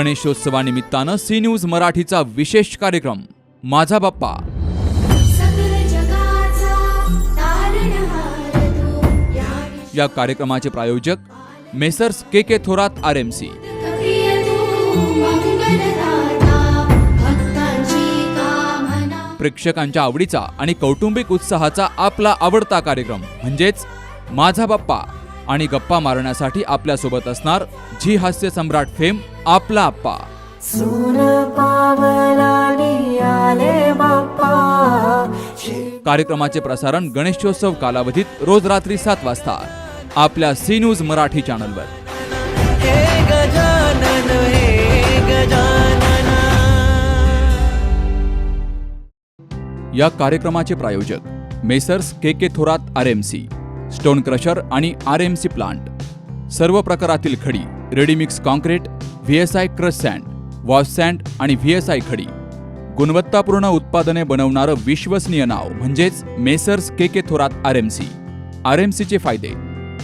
गणेशोत्सवानिमित्तानं C news मराठीचा विशेष कार्यक्रम माझा बाप्पा। या कार्यक्रमाचे प्रायोजक मेसर्स के थोरात RMC। प्रेक्षकांच्या आवडीचा आणि कौटुंबिक उत्साहाचा आपला आवडता कार्यक्रम म्हणजेच माझा बाप्पा। आणि गप्पा मारण्यासाठी आपल्या सोबत असणार झी हास्य सम्राट फेम आपला आप्पा। कार्यक्रमाचे प्रसारण गणेशोत्सव कालावधीत रोज रात्री 7 वाजता आपल्या सी न्यूज मराठी चॅनलवर। या कार्यक्रमाचे प्रायोजक Messrs K Thorat RMC, stone crusher आणि RMC प्लांट, सर्व प्रकारातील खडी, readymix concrete, VSI crush sand, wash sand आणि VSI खडी, गुणवत्तापूर्ण उत्पादने बनवणारं विश्वसनीय नाव म्हणजेच मेसर्स के थोरात RMC। RMCचे फायदे: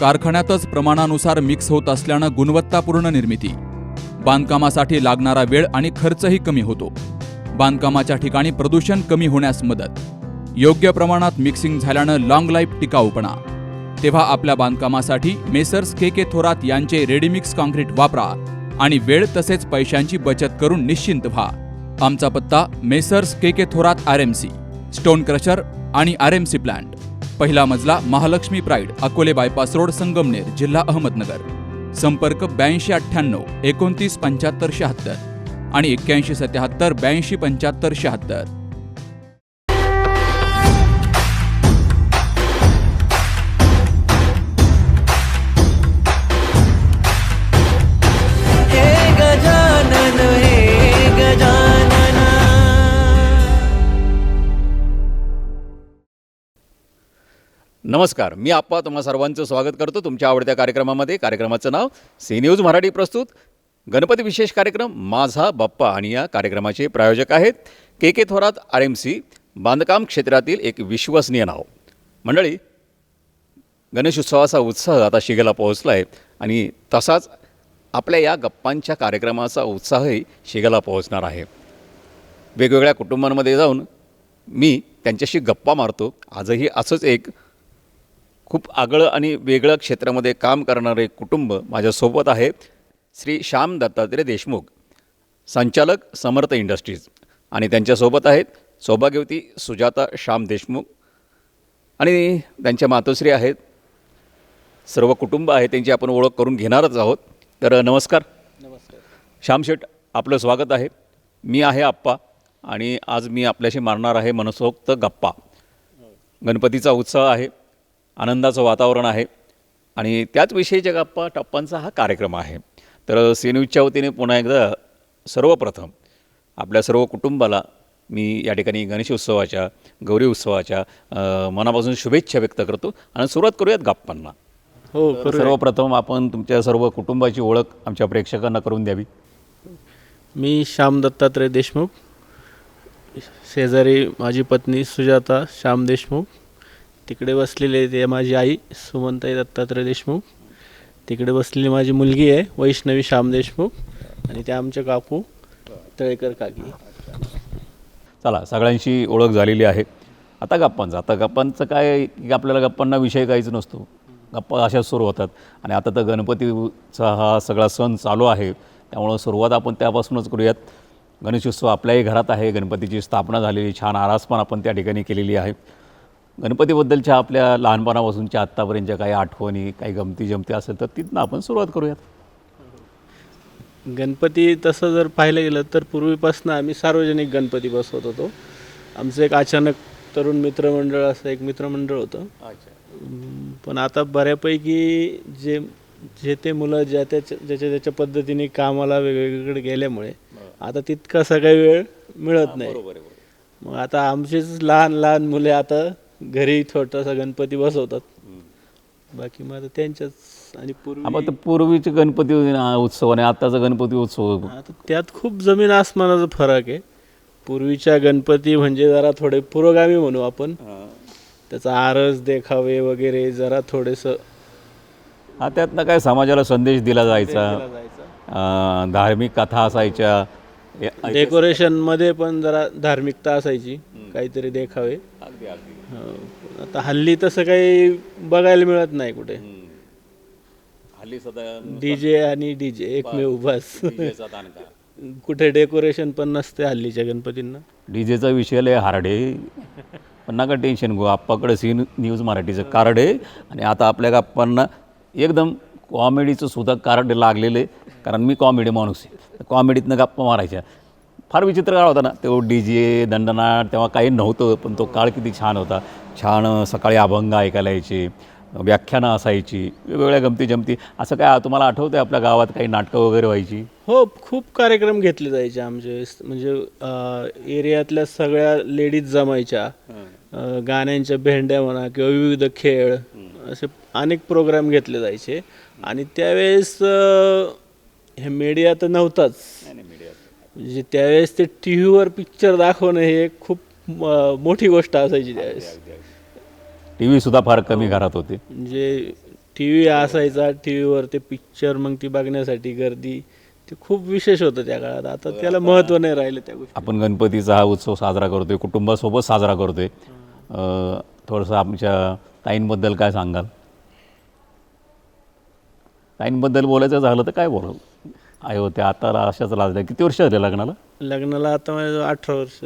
कारखान्यातच प्रमाणानुसार मिक्स होत असल्यानं गुणवत्तापूर्ण निर्मिती, बांधकामासाठी लागणारा वेळ आणि खर्चही कमी होतो, बांधकामाच्या ठिकाणी प्रदूषण कमी होण्यास मदत, योग्य प्रमाणात मिक्सिंग झाल्यानं लॉंग लाईफ टिकाऊपणा। तेव्हा आपल्या बांधकामासाठी मेसर्स के थोरात यांचे रेडीमिक्स कॉन्क्रीट वापरा आणि वेळ तसेच पैशांची बचत करून निश्चिंत व्हा। आमचा पत्ता messrs K Thorat RMC, stone crusher आणि RMC प्लांट, पहिला मजला, Mahalakshmi pride, Akole bypass road, Sangamner, जिल्हा अहमदनगर। संपर्क 8298 29 75 76 आणि 81 77 82 75 76। नमस्कार, मी आप्पा तुम्हा सर्वांचं स्वागत करतो तुमच्या आवडत्या कार्यक्रमामध्ये। कार्यक्रमाचं नाव सी न्यूज मराठी प्रस्तुत गणपती विशेष कार्यक्रम माझा बाप्पा। आणि या कार्यक्रमाचे प्रायोजक आहेत के थोरात RMC, बांधकाम क्षेत्रातील एक विश्वसनीय नाव। मंडळी, गणेशोत्सवाचा उत्साह आता शिगेला पोहोचला आहे आणि तसाच आपल्या या गप्पांच्या कार्यक्रमाचा उत्साहही शिगेला पोहोचणार आहे। वेगवेगळ्या कुटुंबांमध्ये जाऊन मी त्यांच्याशी गप्पा मारतो। आजही असंच एक खूप आगळं आणि वेगळं क्षेत्रामध्ये काम करणारे कुटुंब माझ्यासोबत आहे। श्री श्याम दत्तात्रय देशमुख, संचालक समर्थ इंडस्ट्रीज, आणि त्यांच्यासोबत आहेत सौभाग्यवती सुजाता श्याम देशमुख आणि त्यांच्या मातोश्री आहेत। सर्व कुटुंब आहे, त्यांची आपण ओळख करून घेणारच आहोत। तर नमस्कार। नमस्कार श्याम शेठ, आपलं स्वागत आहे। मी आहे आप्पा आणि आज मी आपल्याशी मारणार आहे मनसोक्त गप्पा। गणपतीचा उत्सव आहे, आनंदाचं वातावरण आहे आणि त्याच विषयीच्या गप्पा टप्पांचा हा कार्यक्रम आहे। तर सी न्यूजच्या वतीने पुन्हा एकदा सर्वप्रथम आपल्या सर्व कुटुंबाला मी या ठिकाणी गणेशोत्सवाच्या, गौरी उत्सवाच्या मनापासून शुभेच्छा व्यक्त करतो आणि सुरुवात करूयात गप्पांना। हो, सर्वप्रथम आपण तुमच्या सर्व कुटुंबाची ओळख आमच्या प्रेक्षकांना करून द्यावी। मी श्याम दत्तात्रय देशमुख, शेजारी माझी पत्नी सुजाता श्याम देशमुख, तिकडे बसलेले ते माझी आई सुमनताई दत्तात्रय देशमुख, तिकडे बसलेली माझी मुलगी आहे वैष्णवी श्याम देशमुख, आणि त्या आमच्या काकू तळेकर काकी। चला, सगळ्यांशी ओळख झालेली आहे। आता गप्पांचं काय की आपल्याला गप्पांना विषय काहीच नसतो, गप्पा अशाच सुरू होतात। आणि आता तर गणपतीचा हा सगळा सण चालू आहे, त्यामुळं सुरुवात आपण त्यापासूनच करूयात। गणेशोत्सव आपल्याही घरात आहे, गणपतीची स्थापना झालेली, छान आरास पण आपण त्या ठिकाणी केलेली आहे। गणपतीबद्दलच्या आपल्या लहानपणापासूनच्या आत्तापर्यंतच्या काही आठवणी, काही गमती जमती असेल तर तिथनं आपण सुरुवात करूयात। गणपती तसं जर पाहिलं गेलं तर पूर्वीपासून आम्ही सार्वजनिक गणपती बसवत होतो। आमचं एक अचानक तरुण मित्रमंडळ, असं एक मित्रमंडळ होतं। पण आता बऱ्यापैकी जे ते मुलं ज्याच्या पद्धतीने कामाला वेगवेगळीकडे गेल्यामुळे आता तितका सगळा वेळ मिळत नाही। मग आता आमचीच लहान लहान मुले आता घरी छोटासा गणपती बसवतात, बाकी मग आता त्यांच्याच। आणि पूर्वीचे गणपती उत्सव आणि आत्ताचा गणपती उत्सव, आता त्यात खूप जमीन आसमानाचा फरक आहे। पूर्वीच्या गणपती म्हणजे जरा थोडे पुरोगामी म्हणू आपण, त्याचा आरस देखावे वगैरे जरा थोडेसं त्यातनं काय समाजाला संदेश दिला जायचा धार्मिक कथा असायच्या. डेकोरेशनमध्ये पण जरा धार्मिकता असायची, काहीतरी देखावे. अगदी अगदी. आता हल्ली तसं काही बघायला मिळत नाही कुठे. हल्ली सध्या डीजे आणि डीजे एकमेव बस. डीजेचा दानका. कुठे डेकोरेशन पण नसते हल्लीच्या गणपतींना. डीजेचा विषय लय हार्ड आहे, पण नका टेन्शन घेऊ. आप्पाकडे सी न्यूज मराठीचं कार्ड आहे आणि आता आपल्या गप्पांना एकदम कॉमेडीचं सुद्धा कार्ड लागलेलं आहे, कारण मी कॉमेडी माणूस आहे. कॉमेडीतनं गप्पा मारायच्या. फार विचित्र काळ होता ना तो डी जे दंडनाट. तेव्हा काही नव्हतं, पण तो काळ किती छान होता. छान सकाळी अभंग ऐकायला यायचे, व्याख्यानं असायची, वेगवेगळ्या गमती जमती. असं काय तुम्हाला आठवतं आहे आपल्या गावात काही नाटकं वगैरे व्हायची? हो, खूप कार्यक्रम घेतले जायचे आमच्या वेळेस. म्हणजे एरियातल्या सगळ्या लेडीज जमायच्या. गाण्यांच्या भेंड्या म्हणा किंवा विविध खेळ, असे अनेक प्रोग्राम घेतले जायचे. आणि त्यावेळेस हे मीडिया तर नव्हताच. म्हणजे त्यावेळेस ते टी व्हीवर पिक्चर दाखवणं हे खूप मोठी गोष्ट असायची त्यावेळेस. टी व्हीसुद्धा फार कमी घरात होते. म्हणजे टी व्ही असायचा, टी व्हीवर ते पिक्चर मग ती बघण्यासाठी गर्दी, ते खूप विशेष होतं त्या काळात. आता त्याला महत्त्व नाही राहिलं त्या गोष्टी. आपण गणपतीचा हा उत्सव साजरा करतोय, कुटुंबासोबत साजरा करतोय. थोडंसं आमच्या ताईंबद्दल काय सांगाल? ताईंबद्दल बोलायचं झालं तर काय बोलाल? आहे होते आता अशाच लाजल्या. किती वर्ष झाले लग्नाला? लग्नाला आता माझं 18 वर्ष.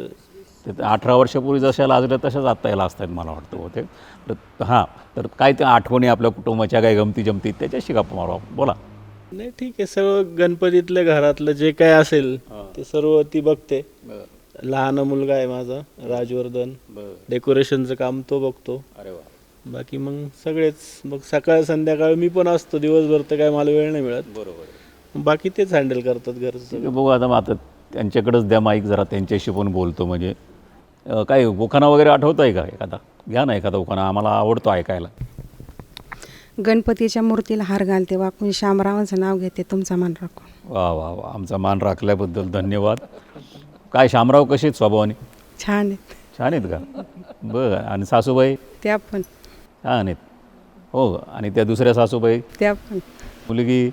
ते 18 वर्षापूर्वी जशा लाजल्या तशाच आत्ता याला असतात मला वाटतं होते. तर हां, तर काय त्या आठवणी आपल्या कुटुंबाच्या काय गमती जमती त्याच्याशी गप्पा मारू आपण. बोला. नाही, ठीक आहे. सगळं गणपतीतल्या घरातलं जे काय असेल ते सर्व ती बघते. लहान मुलगा आहे माझा राजवर्धन, डेकोरेशनचं काम तो बघतो. अरे वा. बाकी मग सगळेच. मग सकाळ संध्याकाळ मी पण असतो, दिवसभर तर काय मला वेळ नाही मिळत. बरोबर. बाकी तेच हँडल करतात घरचं. बघू आता त्यांच्याकडेच द्या माईक, जरा त्यांच्याशी पण बोलतो. म्हणजे काय उखाणा वगैरे आठवतं आहे का एखादा? घ्या ना एखादा उखाणा, आम्हाला आवडतो ऐकायला. गणपतीच्या मूर्तीला हार घालते वाकून, शामरावांचं नाव घेते तुमचा मान राखून. वा वा वा, आमचा मान राखल्याबद्दल धन्यवाद. काय शामराव कसे आहेत स्वभावाने? छान आहेत. छान आहेत का? बरं. आणि सासूबाई? त्या पण छान आहेत. हो. आणि त्या दुसऱ्या सासूबाई? त्या पण. मुलगी?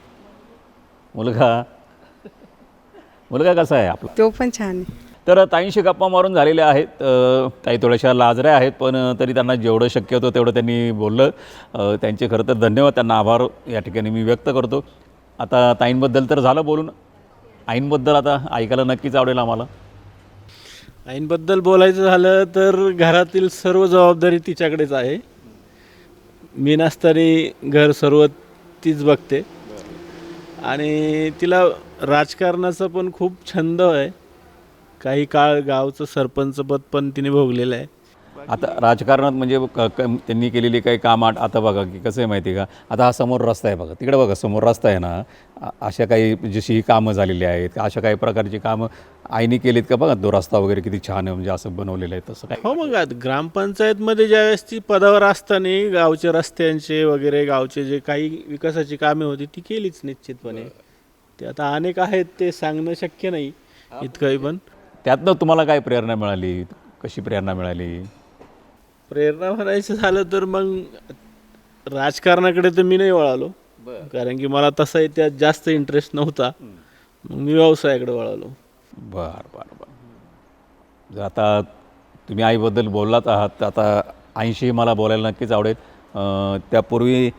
मुलगा कसा आहे आपला? तो पण छान आहे. तर ताईंशी गप्पा मारून झालेल्या आहेत. ताई थोड्याशा लाजऱ्या आहेत, पण तरी त्यांना जेवढं शक्य होतं तेवढं त्यांनी बोललं. त्यांचे खरं तर धन्यवाद, त्यांना आभार या ठिकाणी मी व्यक्त करतो. आता ताईंबद्दल तर झालं बोलून, आईंबद्दल आता ऐकायला नक्कीच आवडेल आम्हाला. आईंबद्दल बोलायचं झालं तर घरातील सर्व जबाबदारी तिच्याकडेच आहे. मी नसताना घर सर्व तीच बघते. आणि तिला राजकारणाचा पण खूप छंद आहे. काही काळ गावचं सरपंचपद पण तिने भोगलेलं आहे. आता राजकारणात म्हणजे त्यांनी केलेली काही कामं आता बघा की कसं आहे माहिती आहे का? आता हा समोर रस्ता आहे बघा, तिकडे बघा समोर रस्ता आहे ना, अशा काही जशी ही कामं झालेली आहेत, अशा काही प्रकारची कामं आईने केलीत का? बघा तो रस्ता वगैरे किती छान आहे, म्हणजे असं बनवलेलं आहे तसं काय? हो, मग आता ग्रामपंचायतमध्ये ज्यावेळेस ती पदावर असताना गावचे रस्त्यांचे वगैरे गावचे जे काही विकासाची कामे होती ती केलीच निश्चितपणे. ते आता अनेक आहेत, ते सांगणं शक्य नाही इतकंही. पण त्यातनं तुम्हाला काय प्रेरणा मिळाली? कशी प्रेरणा मिळाली? प्रेरणा म्हणायचं झालं तर मग राजकारणाकडे तर मी नाही वळालो, कारण की मला तसाही त्यात जास्त इंटरेस्ट नव्हता. मग मी व्यवसायाकडे वळालो. बरं बरं बरं. जर आता तुम्ही आईबद्दल बोललात आहात, तर आता आईशी मला बोलायला नक्कीच आवडेल. त्यापूर्वी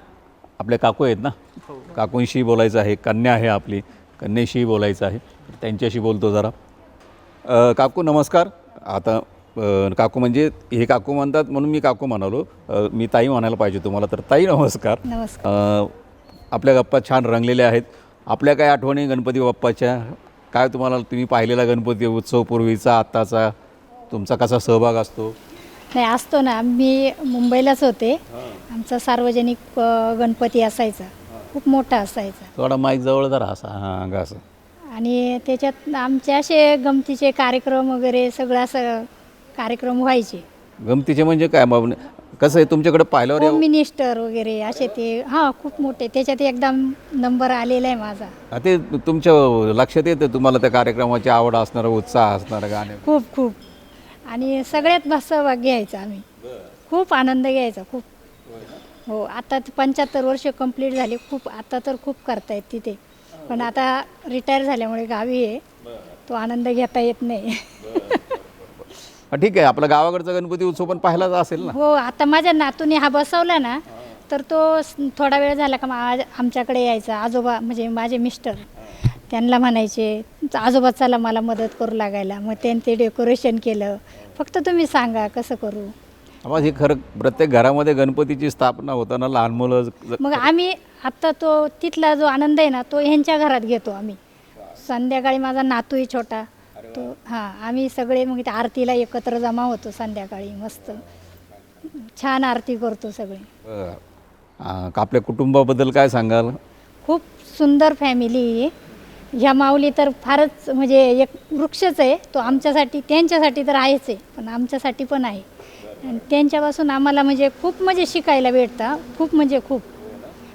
आपले काकू आहेत ना, काकूंशी बोलायचं आहे. कन्या आहे आपली, कन्येशी बोलायचं आहे, त्यांच्याशी बोलतो जरा. काकू नमस्कार. आता काकू म्हणजे हे काकू म्हणतात म्हणून मी काकू म्हणालो, मी ताई म्हणायला पाहिजे तुम्हाला. तर ताई नमस्कार. नमस्कार. आपल्या गप्पा छान रंगलेल्या आहेत. आपल्या काय आठवणी गणपती बाप्पाच्या? काय तुम्ही पाहिलेला गणपती उत्सव पूर्वीचा आत्ताचा तुमचा कसा सहभाग असतो? नाही, असतो ना. मी मुंबईलाच होते. आमचा सार्वजनिक गणपती असायचा, खूप मोठा असायचा. थोडा माईक जवळ जरा असा, हां गा असं. आणि त्याच्यात आमचे असे गमतीचे कार्यक्रम वगैरे सगळं असं कार्यक्रम व्हायचे. गमतीचे म्हणजे काय? मग कसं आहे तुमच्याकडे पाहिल्यावर होम मिनिस्टर वगैरे असे ते, हां, खूप मोठे. त्याच्यात एकदम नंबर आलेला आहे माझा. ते तुमच्या लक्षात येतं तुम्हाला त्या कार्यक्रमाची आवड असणारं, उत्साह असणारं, गाणे खूप खूप. आणि सगळ्यात सहभाग घ्यायचा आम्ही. खूप आनंद घ्यायचा, खूप. हो, आता 75 वर्ष कंप्लीट झाली. खूप आता तर खूप करतायत तिथे. पण आता रिटायर झाल्यामुळे गावी आहे, तो आनंद घेता येत नाही. ठीक आहे, आपला गावाकडचा गणपती उत्सव पण पाहिलाच असेल ना. हो, आता माझ्या नातूने हा बसवला ना, तर तो थोडा वेळ झाला का मग आमच्याकडे यायचा. आजोबा म्हणजे माझे मिस्टर त्यांना म्हणायचे, आजोबा चला मला मदत करू लागायला. मग त्यांनी ते डेकोरेशन केलं. फक्त तुम्ही सांगा कसं करू. आवाज हे खरं प्रत्येक घरामध्ये गणपतीची स्थापना होताना लहान मुलं मग आम्ही आता तो तिथला जो आनंद आहे ना, तो ह्यांच्या घरात घेतो आम्ही. संध्याकाळी माझा नातूही छोटा तो, हां, आम्ही सगळे मग त्या आरतीला एकत्र जमा होतो संध्याकाळी. मस्त छान आरती करतो सगळे. आपल्या कुटुंबाबद्दल काय सांगाल? खूप सुंदर फॅमिली आहे. ह्या माऊली तर फारच म्हणजे एक वृक्षच आहे तो आमच्यासाठी. त्यांच्यासाठी तर आहेच आहे, पण आमच्यासाठी पण आहे. आणि त्यांच्यापासून आम्हाला म्हणजे खूप म्हणजे शिकायला भेटतं. खूप म्हणजे खूप.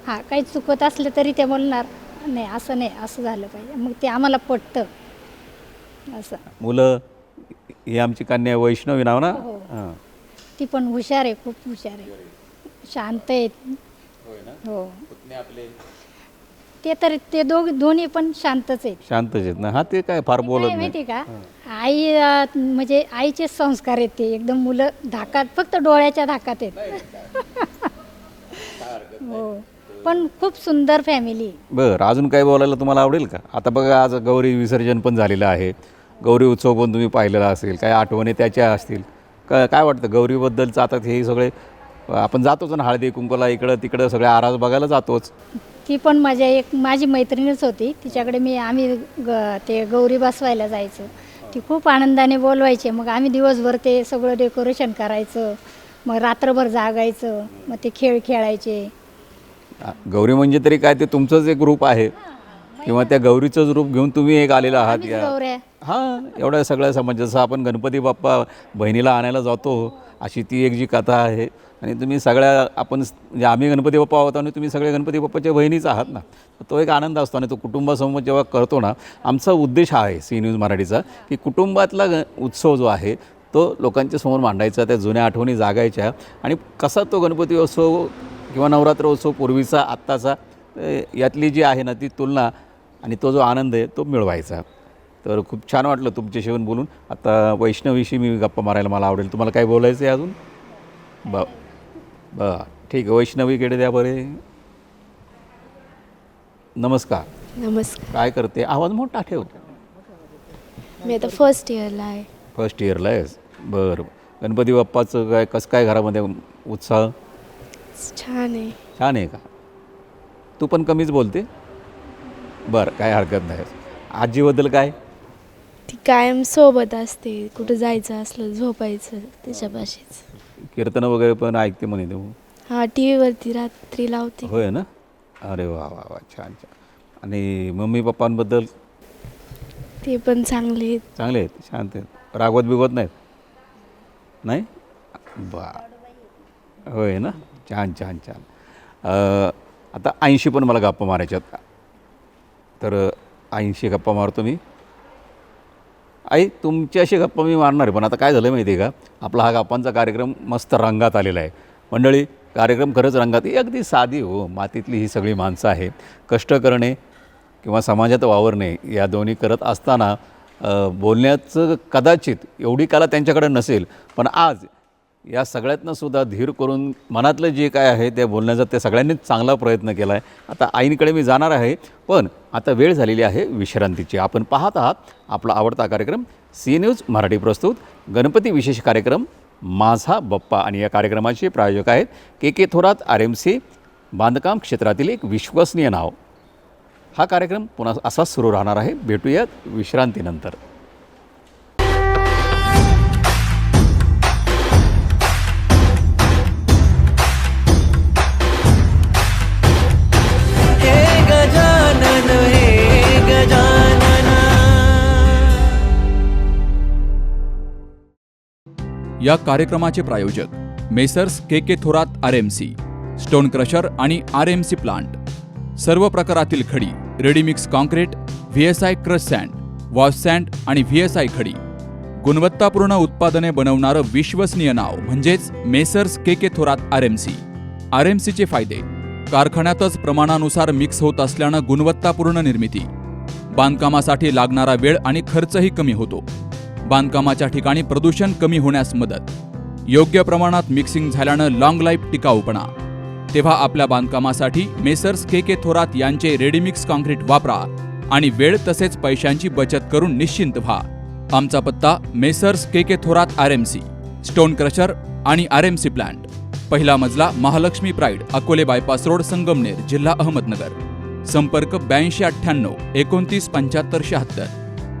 हां, काही चुकत असलं तरी ते बोलणार नाही असं नाही, असं झालं पाहिजे. मग ते आम्हाला पटतं असं. मुलं ही आमची कन्या वैष्णवी नाव ना. हो. हां. ती पण हुशार आहे, खूप हुशार आहे, शांत आहे. हो, ते तर ते दोन्ही पण शांतच आहेत. शांतच आहेत ना. हा, ते काय फार बोलत काय नाही. माहिती का, आई म्हणजे आईचे संस्कार आहेत ते एकदम. मुलं धाकात, फक्त डोळ्याच्या धाकात आहेत. हो, पण खूप सुंदर फॅमिली. बरं, अजून काय बोलायला तुम्हाला आवडेल का? आता बघा, आज गौरी विसर्जन पण झालेलं आहे. गौरी उत्सव पण तुम्ही पाहिलेला असेल. काय आठवणी त्याच्या असतील काय वाटतं गौरीबद्दलचं? आता हे सगळे आपण जातोच ना हळदी कुंकूला, इकडं तिकडं सगळे आरास बघायला जातोच. ती पण एक माझी मैत्रीणच होती. तिच्याकडे आम्ही ते गौरी बसवायला जायचो. ती खूप आनंदाने बोलवायची. मग आम्ही दिवसभर ते सगळं डेकोरेशन करायचं, मग रात्रभर जागायचं, मग ते खेळ खेळायचे. गौरी म्हणजे तरी काय, ते तुमचंच एक रूप आहे किंवा त्या गौरीचंच रूप घेऊन तुम्ही एक आलेला आहात आम्हीच या. गौऱ्या. हां, एवढ्या सगळ्या समाज, जसं आपण गणपती बाप्पा बहिणीला आणायला जातो अशी ती एक जी कथा आहे. आणि तुम्ही सगळ्या आपण म्हणजे आम्ही गणपती बाप्पा आहोत आणि तुम्ही सगळे गणपती बाप्पाच्या बहिणीच आहात ना. तो एक आनंद असतो. आणि तो कुटुंबासमोर जेव्हा करतो ना, आमचा उद्देश हा आहे सी न्यूज मराठीचा, की कुटुंबातला उत्सव जो आहे तो लोकांच्या समोर मांडायचा, त्या जुन्या आठवणी जागायच्या आणि कसा तो गणपती उत्सव किंवा नवरात्र उत्सव पूर्वीचा आत्ताचा यातली जी आहे ना ती तुलना आणि तो जो आनंद आहे तो मिळवायचा. तर खूप छान वाटलं तुमच्याशी बोलून. आता वैष्णवीशी मी गप्पा मारायला मला आवडेल. तुम्हाला काय बोलायचं आहे अजून? ठीक आहे, वैष्णवीकडे द्या बरे. नमस्कार. नमस्कार. काय करते? आवाज मोठा ठेव. मी आता फर्स्ट इयरला आहे. फर्स्ट इयरला आहेस? बरं. गणपती बाप्पाचं काय कसं काय घरामध्ये उत्साह? छान आहे. छान आहे का? तू पण कमीच बोलते? बरं, काय हरकत नाही. आजीबद्दल काय? ती कायम सोबत असते. कुठं जायचं असलं झोपायचं त्याच्यापाशीच. कीर्तन वगैरे पण ऐकते म्हणे तू? हां, टी व्हीवरती रात्री लावते. होय ना. अरे वा वा वा, छान छान. आणि मम्मी पप्पांबद्दल? ते पण चांगले आहेत. चांगले आहेत, शांत आहेत, रागवत बिगवत नाहीत? नाही. बा, होय ना. छान छान छान. आता 80 पण मला गप्पा मारायच्यात, तर 80 गप्पा मारतो मी. आई, तुमच्याशी गप्पा मी मारणार आहे, पण आता काय झालं माहिती आहे का, आपला हा गप्पांचा कार्यक्रम मस्त रंगात आलेला आहे. मंडळी, कार्यक्रम खरंच रंगात. ही अगदी साधी हो, मातीतली ही सगळी माणसं आहे. कष्ट करणे किंवा समाजात वावरणे या दोन्ही करत असताना बोलण्याचं कदाचित एवढी कला त्यांच्याकडे नसेल, पण आज या सगळ्यातनं सुद्धा धीर करून मनातलं जे काय आहे ते बोलण्याचा ते सगळ्यांनीच चांगला प्रयत्न केला आहे. आता आईंकडे मी जाणार आहे, पण आता वेळ झालेली आहे विश्रांतीची. आपण पाहत आहात आपला आवडता कार्यक्रम सी न्यूज मराठी प्रस्तुत गणपती विशेष कार्यक्रम माझा बाप्पा. आणि या कार्यक्रमाचे प्रायोजक आहेत के थोरात RMC, बांधकाम क्षेत्रातील एक विश्वसनीय नाव. हा कार्यक्रम पुन्हा असाच सुरू राहणार आहे. भेटूयात विश्रांतीनंतर. या कार्यक्रमाचे प्रायोजक Messrs K Thorat RMC, stone crusher आणि RMC प्लांट. सर्व प्रकारातील खडी, readymix concrete, VSI crush sand, wash sand आणि VSI खडी. गुणवत्तापूर्ण उत्पादने बनवणारं विश्वसनीय नाव म्हणजेच मेसर्स के थोरात RMC. RMCचे फायदे: कारखान्यातच प्रमाणानुसार मिक्स होत असल्यानं गुणवत्तापूर्ण निर्मिती, बांधकामासाठी लागणारा वेळ आणि खर्चही कमी होतो. बांधकामाच्या ठिकाणी प्रदूषण कमी होण्यास मदत, योग्य प्रमाणात मिक्सिंग झाल्यानं लॉंग लाईफ टिकाऊपणा. तेव्हा आपल्या बांधकामासाठी मेसर्स के थोरात यांचे रेडीमिक्स कॉन्क्रीट वापरा आणि वेळ तसेच पैशांची बचत करून निश्चिंत व्हा. आमचा पत्ता messrs K Thorat RMC, stone crusher आणि RMC प्लांट, पहिला मजला, Mahalakshmi pride, Akole bypass road, Sangamner, जिल्हा अहमदनगर. संपर्क 8298 29 75 76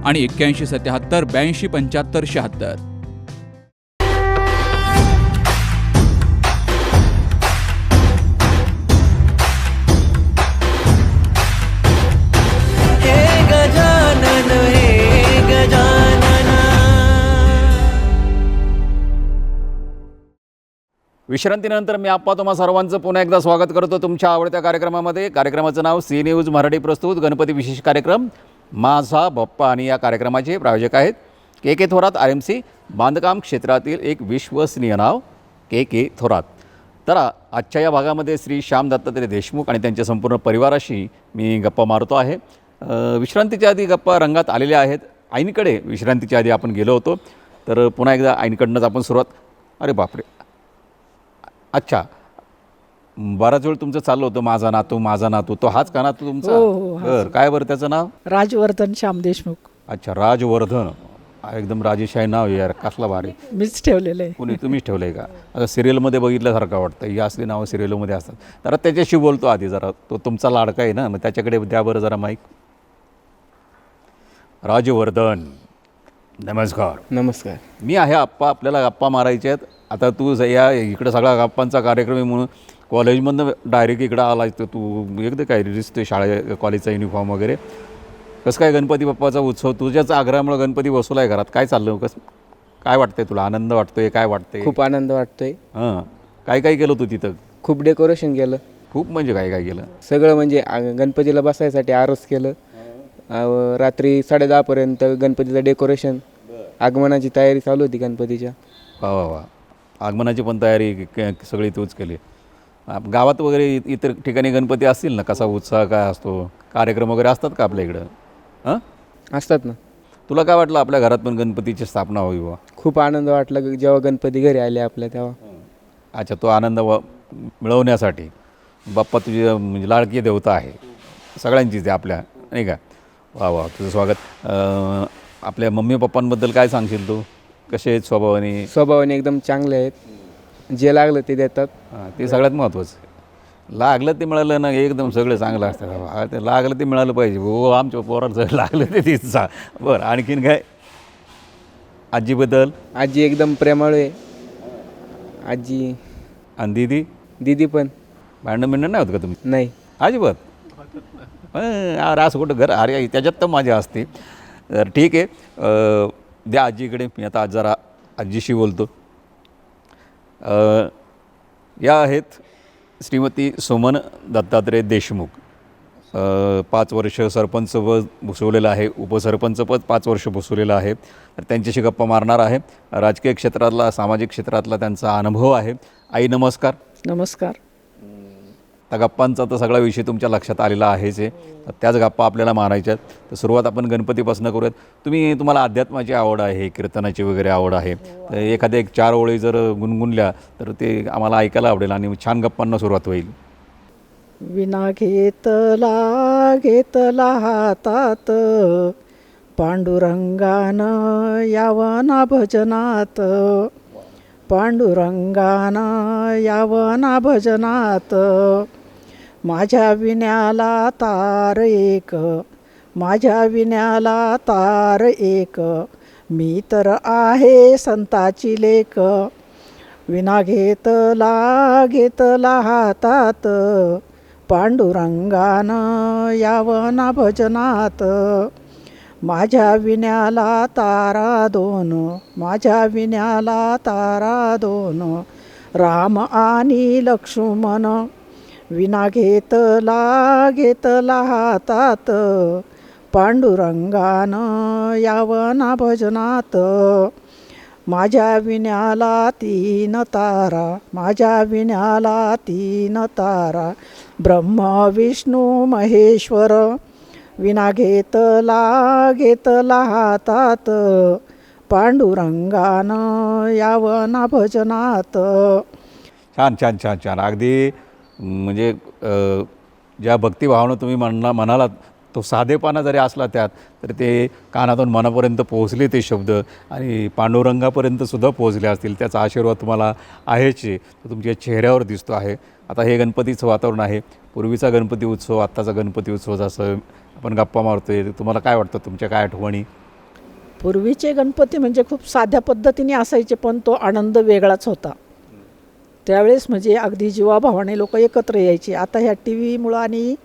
आणि 81 77 82 75 76. विश्रांतीनंतर मी आप्पा तुम्हा सर्वांचं पुन्हा एकदा स्वागत करतो तुमच्या आवडत्या कार्यक्रमामध्ये. कार्यक्रमाचं नाव सी न्यूज मराठी प्रस्तुत गणपती विशेष कार्यक्रम माझा बाप्पा आणि या कार्यक्रमाचे प्रायोजक आहेत के थोरात RMC, बांधकाम क्षेत्रातील एक विश्वसनीय नाव के थोरात. तर आजच्या या भागामध्ये श्री श्याम दत्तात्रय देशमुख आणि त्यांच्या संपूर्ण परिवाराशी मी गप्पा मारतो आहे. विश्रांतीच्या आधी गप्पा रंगात आलेल्या आहेत. आईंकडे विश्रांतीच्या आधी आपण गेलो होतो, तर पुन्हा एकदा आईंकडनंच आपण सुरुवात. अरे बापरे, अच्छा, बराच वेळ तुमचं चाललं होतं माझा नातू. तो हाच का नातू तुमचा? हो, बरं, काय बरं त्याचं नाव? राजवर्धन श्याम देशमुख. अच्छा, राजवर्धन. एकदम राजेशाही नाव यार, कसला भारी. मीच ठेवलेलं आहे. कुणी तुम्हीच ठेवलं आहे का? आता सिरियलमध्ये बघितल्यासारखं वाटतं, ही असली नावं सिरियलमध्ये असतात. तर त्याच्याशी बोलतो आधी जरा, तो तुमचा लाडका आहे ना, मग त्याच्याकडे द्या बरं जरा माईक. राजवर्धन, नमस्कार. नमस्कार. मी आहे आप्पा, आपल्याला गप्पा मारायच्या आहेत. आता तू या इकडं सगळा गप्पांचा कार्यक्रम आहे म्हणून कॉलेजमधनं डायरेक्ट इकडं आलाय, तर तू एकदा काय दिसते शाळे कॉलेजचा युनिफॉर्म वगैरे. कसं काय गणपती बाप्पाचा उत्सव तुझ्याच आग्रहामुळे गणपती बसवला आहे घरात? काय चाललं, काय वाटतंय तुला? आनंद वाटतोय? काय वाटतंय? खूप आनंद वाटतोय. हां, काय केलं तू तिथं? खूप डेकोरेशन केलं. खूप म्हणजे काय केलं? सगळं म्हणजे गणपतीला बसायसाठी आरस केलं. रात्री 10:30पर्यंत गणपतीचं डेकोरेशन, आगमनाची तयारी चालू होती गणपतीच्या. वा वा वा, आगमनाची पण तयारी सगळी तूच केली. गावात वगैरे इतर ठिकाणी गणपती असतील ना, कसा उत्साह काय असतो? कार्यक्रम वगैरे असतात का आपल्या इकडं? हां, असतात ना. तुला काय वाटलं आपल्या घरात पण गणपतीची स्थापना व्हावी बा? खूप आनंद वाटला जेव्हा गणपती घरी आले आपल्या तेव्हा. अच्छा, तो आनंद मिळवण्यासाठी बाप्पा तुझी म्हणजे लाडकी देवता आहे सगळ्यांचीच आहे आपल्या, नाही का? वा वा, तुझं स्वागत. आपल्या मम्मी पप्पांबद्दल काय सांगशील तू? कसे आहेत स्वभावाने? स्वभावाने एकदम चांगले आहेत. जे लागलं ते देतात. हां, ते सगळ्यात महत्त्वाचं. लागलं ते मिळालं ना, एकदम सगळं चांगलं असतं. ते लागलं ते मिळालं पाहिजे. हो, आमच्या पोरांचं लागलं ते तिचा. बरं, आणखीन काय? आजीबद्दल? आजी एकदम प्रेमळ आहे. आजी आणि दीदी? दीदी पण. भांडण नाही होत का तुम्ही? नाही, अजिबात. अरे असं कुठं घर, अरे त्याच्यात तर मजा असते. तर ठीक आहे, द्या आजीकडे. मी आता आज जरा आजीशी बोलतो. या आहेत श्रीमती सुमन दत्तात्रय देशमुख. 5 वर्ष सरपंच पद भूषवलेलं आहे, उपसरपंच पद 5 वर्ष भूषवलेलं आहे. तर त्यांच्याशी गप्पा मारणार आहे. राजकीय क्षेत्रातला, सामाजिक क्षेत्रातला त्यांचा अनुभव आहे. आई नमस्कार. नमस्कार. त्या गप्पांचा तर सगळा विषय तुमच्या लक्षात आलेला आहेच आहे. तर त्याच गप्पा आपल्याला मारायच्यात. तर सुरुवात आपण गणपतीपासून करूयात. तुम्हाला अध्यात्माची आवड आहे, कीर्तनाची वगैरे आवड आहे, तर एखाद्या 4 ओळी जर गुणगुणल्या तर ते आम्हाला ऐकायला आवडेल आणि छान गप्पांना सुरुवात होईल. विना घेतला हातात, पांडुरंगानं यावना भजनात, पांडुरंगानं यावना भजनात. माझ्या विण्याला तार एक, माझ्या विण्याला तार एक, मी तर आहे संताची लेक. विना घेतला हातात, पांडुरंगानं यावना भजनात. माझ्या विण्याला तारा दोन, माझ्या विण्याला तारा दोन, राम आणि लक्ष्मण. विना घेतला हातात, पांडुरंगानं यावना भजनात. माझ्या विण्याला तीन तारा, माझ्या विण्याला तीन तारा, ब्रह्म विष्णू महेश्वर, विना घेतला हातात, पांडुरंगानं यावं ना भजनात. छान छान छान छान. अगदी म्हणजे ज्या भक्तिभावानं तुम्ही म्हणालात तो साधेपणा जरी असला त्यात, तर ते कानातून मनापर्यंत पोहोचले ते शब्द आणि पांडुरंगापर्यंत सुद्धा पोहोचले असतील. त्याचा आशीर्वाद तुम्हाला आहेच, तो तुमच्या चेहऱ्यावर दिसतो आहे. आता हे गणपतीचं वातावरण आहे. पूर्वीचा गणपती उत्सव, आत्ताचा गणपती उत्सव जसं आपण गप्पा मारतोय, तुम्हाला काय वाटतं, तुमच्या काय आठवणी? पूर्वीचे गणपती म्हणजे खूप साध्या पद्धतीने असायचे, पण तो आनंद वेगळाच होता. त्यावेळेस म्हणजे अगदी जीवाभावाने लोक एकत्र यायचे. आता ह्या टी व्हीमुळं आणि